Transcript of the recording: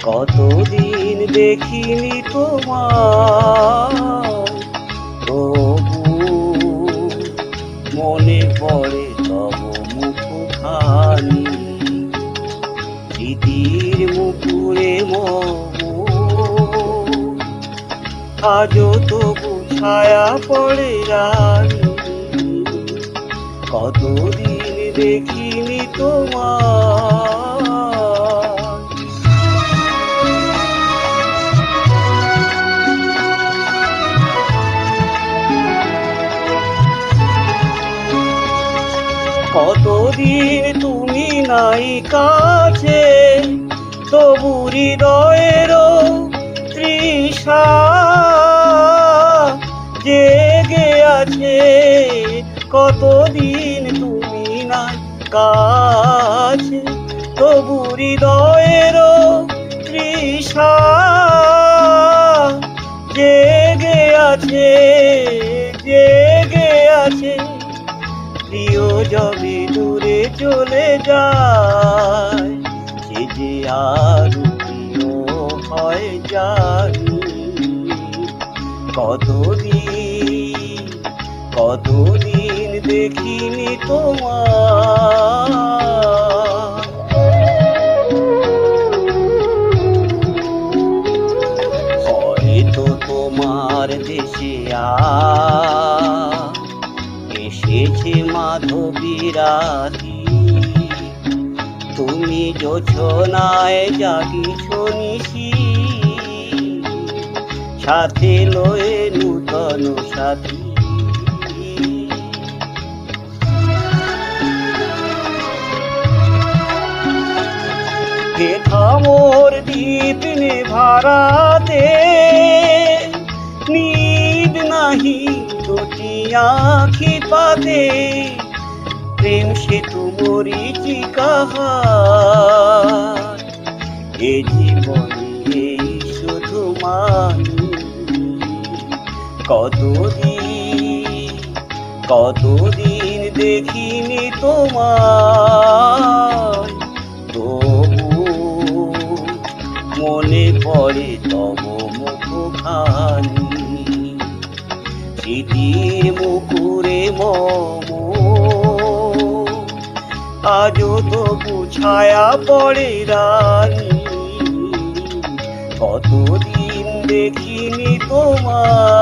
কতদিন দেখিনি তোমার, তবু মনে পড়ে তব মুখখানি। স্মৃতির মুকুরে আজও তবু ছায়া পড়ে রানী। কতদিন দেখিনি তোমার। কতদিন তুমি নাই কাছে, তবু হৃদয়েরও তৃষা জেগে আছে। কতদিন তুমি নাই কাছে, তবু হৃদয়েরও তৃষা জেগে আছে, জেগে আছে। প্রিয় যবে দূরে চলে যায়, সে যে আর প্রিয় হয় জানি। কতদিন দেখিনি তোমার। হয়তো তোমার দেশে এসেছে মাধবী রাতি, তুমি জোছনায় জাগিছ নিশি, সাথে লয়ে নূতন সাথী। হে থামোর দীপ নেভারাতে, নীদ নাহি দুটি আঁখি পাতে। প্রেম সেতু মরীচিকা হার, এ জীবনে এই শুধু মানি। কতদিন দেখিনি তোমার, তবু মনে পড়ে তব মুখখানি। স্মৃতির মুকুরে আজও তবু ছায়া পড়ে রানী। কতদিন দেখিনি তোমার।